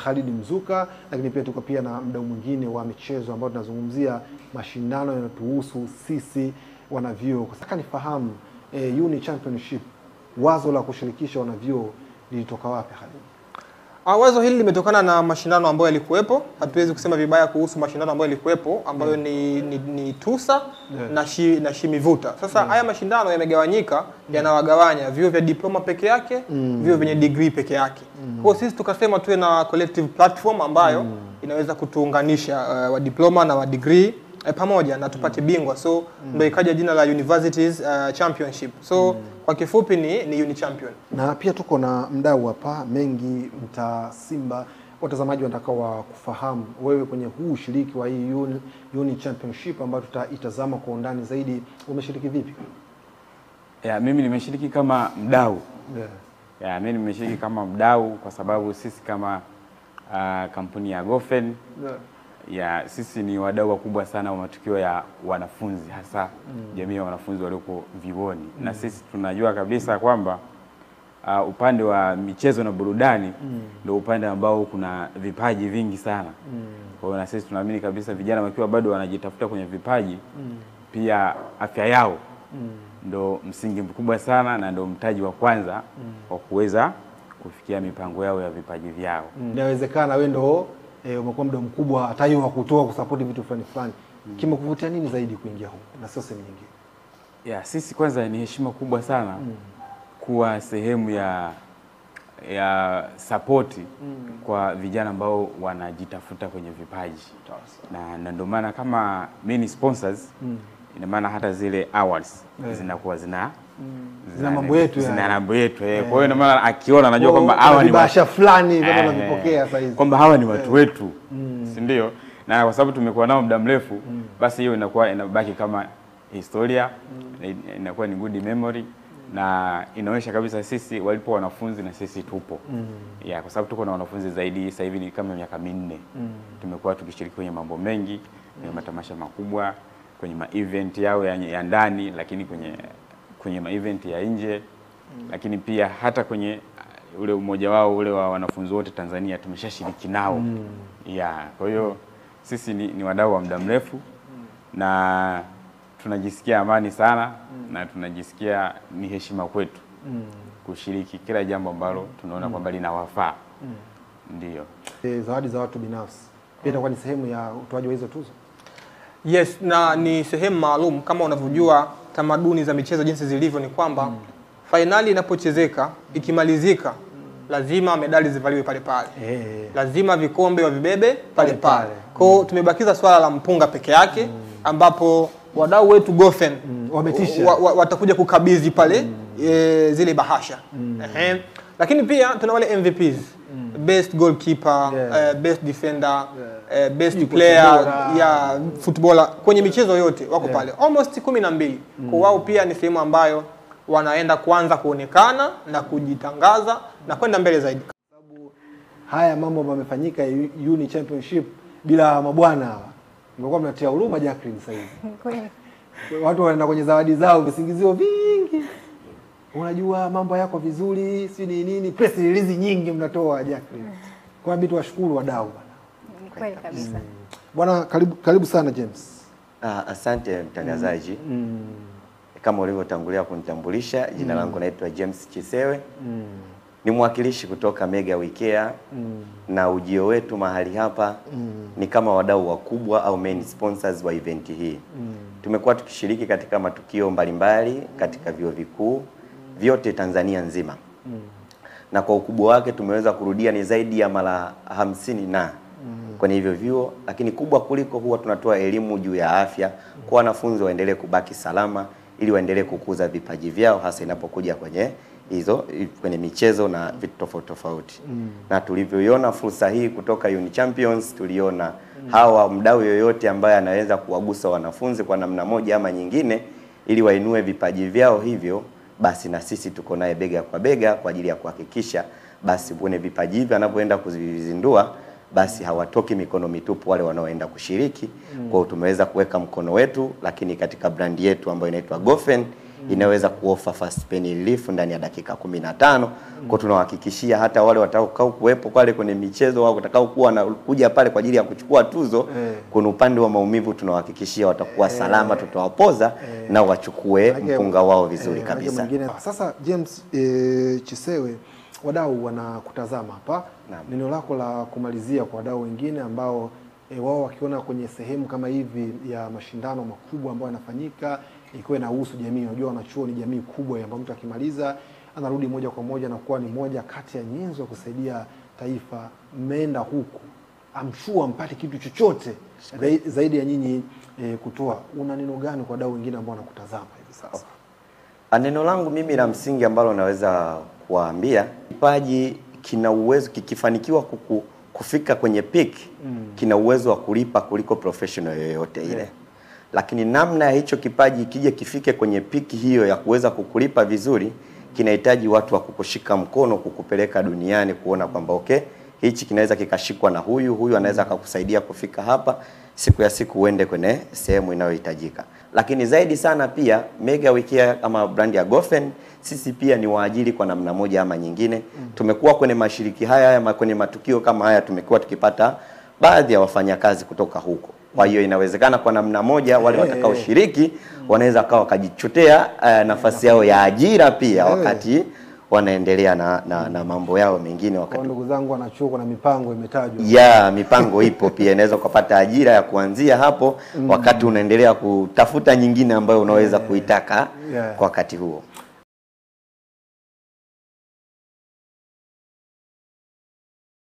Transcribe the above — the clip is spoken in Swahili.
Khalid Mzuka, lakini pia tuko pia na mdau mwingine wa michezo ambao tunazungumzia mashindano yanatuhusu sisi wanavyuo. Kwa sasa nifahamu Uni Championship, wazo la kushirikisha wanavyuo lilitoka wapi Khalid? Wazo hili limetokana na mashindano ambayo yalikuwepo. Hatuwezi kusema vibaya kuhusu mashindano ambayo yalikuwepo ambayo ni TUSA na Shimivuta. Sasa haya mashindano yamegawanyika, yanawagawanya vyuo vya diploma peke yake, vyuo vyenye degree peke yake. Kwa sisi tukasema tuwe na collective platform ambayo inaweza kutuunganisha wa diploma na wa degree pamoja na tupate bingwa. So ndio ikaja jina la Universities Championship. So kwa kifupi ni Uni Champion. Na pia tuko na mdau hapa mengi mta Simba, watazamaji watakao kufahamu wewe kwenye huu ushiriki wa hii Uni Championship ambayo tutaitazama kwa undani zaidi, umeshiriki vipi? Mimi nimeshiriki kama mdau. Mimi nimeshiriki kama mdau kwa sababu sisi kama kampuni ya Gofen sisi ni wadau wakubwa sana wa matukio ya wanafunzi, hasa jamii ya wanafunzi walioko vyuoni. Na sisi tunajua kabisa kwamba upande wa michezo na burudani ndio upande ambao kuna vipaji vingi sana. Kwa hiyo na sisi tunaamini kabisa vijana wakiwa bado wanajitafuta kwenye vipaji, pia afya yao ndio msingi mkubwa sana na ndio mtaji wa kwanza wa kuweza kufikia mipango yao ya vipaji vyao. Inawezekana wewe ndio umekuwa mdau mkubwa hata hiyo wa kutoa kusupport vitu fulani. Kimekuvutia nini zaidi kuingia huko na sio sehemu nyingine? Sisi kwanza ni heshima kubwa sana kuwa sehemu ya support kwa vijana ambao wanajitafuta kwenye vipaji. Na ndio maana kama mini sponsors ina maana hata zile awards zinakuwa zina mambo yetu zina mambo yetu. Kwa hiyo ina maana akiona anajua kwamba hawa ni basha fulani kama wanavipokea sasa hizi, kwamba hawa ni watu wetu, si ndio? Na kwa sababu tumekuwa nao muda mrefu, basi hiyo inakuwa inabaki kama historia, inakuwa ni good memory na inaonyesha kabisa sisi walipo wanafunzi na sisi tupo. Kwa sababu tuko na wanafunzi zaidi sasa hivi ni kama miaka 4. Tumekuwa tukishiriki kwenye mambo mengi, kwenye matamasha makubwa, kwenye ma-event yao ya ndani, lakini kwenye ma-event ya nje, lakini pia hata kwenye ule umoja wao ule wa wanafunzi wote Tanzania tumeshashiriki nao. Kwa hiyo sisi ni wadau wa muda mrefu na tunajisikia amani sana na tunajisikia ni heshima kwetu kushiriki kila jambo ambalo tunaona kwamba linawafaa. Ndio. Zawadi za watu binafsi pia itakuwa ni sehemu ya utoaji wa hizo tuzo? Yes, na ni sehemu maalum. Kama unavyojua tamaduni za michezo jinsi zilivyo ni kwamba finali inapochezeka ikimalizika lazima medali zivaliwe pale pale. Lazima vikombe wavibebe pale pale. Kwa hiyo tumebakiza swala la mpunga peke yake ambapo wadau wetu Gofen wametisha watakuja kukabidhi pale zile bahasha. Lakini pia tuna wale MVPs, best goalkeeper, best defender, best player footballer kwenye michezo yote wako pale almost 12. Kwa wao pia ni sehemu ambayo wanaenda kuanza kuonekana na kujitangaza na kwenda mbele zaidi. Sababu haya mambo yamefanyika Uni Championship bila mabwana hawa. Mngekuwa mnatia huruma Jacqueline sasa hivi. Watu wanaenda kwenye zawadi zao visingizio vingi. Unajua mambo yako vizuri, si nini, press release nyingi mnatoa Jacqueline. Kwa hiyo tuwashukuru wadau bwana. Kweli kabisa. Bwana karibu sana James. Asante mtangazaji. Kama ulivyotangulia kunitambulisha, jina langu naitwa James Chisewe. Ni mwakilishi kutoka Mega Wikea na ujio wetu mahali hapa ni kama wadau wakubwa au main sponsors wa event hii. Tumekuwa tukishiriki katika matukio mbalimbali katika vyuo vikuu vyote Tanzania nzima. Na kwa ukubwa wake tumeweza kurudia ni zaidi ya mara 50 na kwenye hivyo vyuo, lakini kubwa kuliko huwa tunatoa elimu juu ya afya kwa wanafunzi waendelee kubaki salama ili waendelee kukuza vipaji vyao hasa inapokuja kwenye michezo na vitu tofauti tofauti. Na tulivyoiona fursa hii kutoka Uni Champions, tuliona hawa mdau yoyote ambaye anaweza kuwagusa wanafunzi kwa namna moja ama nyingine ili wainue vipaji vyao, hivyo basi na sisi tuko naye bega kwa bega kwa ajili ya kuhakikisha basi kwenye vipaji hivi anapoenda kuzizindua basi hawatoki mikono mitupu wale wanaoenda kushiriki. Kwa hiyo tumeweza kuweka mkono wetu, lakini katika brand yetu ambayo inaitwa Gofen inaweza kuofa fast pain relief ndani ya dakika 15. Kwa tunawahakikishia hata wale watakao kuwepo pale kwenye michezo au watakao kuwa na kuja pale kwa ajili ya kuchukua tuzo, kuna upande wa maumivu tunawahakikishia watakuwa salama, tutawapoza na wachukue mpunga wao vizuri kabisa. Sasa James Chisewe, wadau wanakutazama hapa. Neno lako la kumalizia kwa wadau wengine ambao wao wakiona kwenye sehemu kama hivi ya mashindano makubwa ambayo yanafanyika ikiwa inahusu jamii. Unajua wanachuo ni jamii kubwa ambayo mtu akimaliza anarudi moja kwa moja na kuwa ni moja kati ya nyenzo ya kusaidia taifa. Mmeenda huku, I'm sure mpate kitu chochote zaidi ya nyinyi kutoa. Una neno gani kwa wadau wengine ambao wanakutazama hivi sasa? Neno langu mimi la msingi ambalo naweza kuwaambia, kipaji kina uwezo, kikifanikiwa kufika kwenye peak, kina uwezo wa kulipa kuliko professional yoyote ile. Lakini namna ya hicho kipaji kije kifike kwenye peak hiyo ya kuweza kukulipa vizuri, kinahitaji watu wa kukushika mkono, kukupeleka duniani, kuona kwamba okay, hichi kinaweza kikashikwa na huyu anaweza akakusaidia kufika hapa, siku ya siku uende kwenye sehemu inayohitajika. Lakini zaidi sana pia Mega Wicare kama brand ya Gofen, sisi pia ni waajiri kwa namna moja ama nyingine. Tumekuwa kwenye mashiriki haya kwenye matukio kama haya, tumekuwa tukipata baadhi ya wafanyakazi kutoka huko. Kwa hiyo inawezekana kwa namna moja wale watakao shiriki wanaweza kawa wakajichotea nafasi yao ya ajira pia wakati wanaendelea na mambo yao mengine. Wakati ndugu zangu wanachuo kuna mipango imetajwa. Mipango ipo pia, inaweza kupata ajira ya kuanzia hapo wakati unaendelea kutafuta nyingine ambayo unaweza kuitaka kwa wakati huo.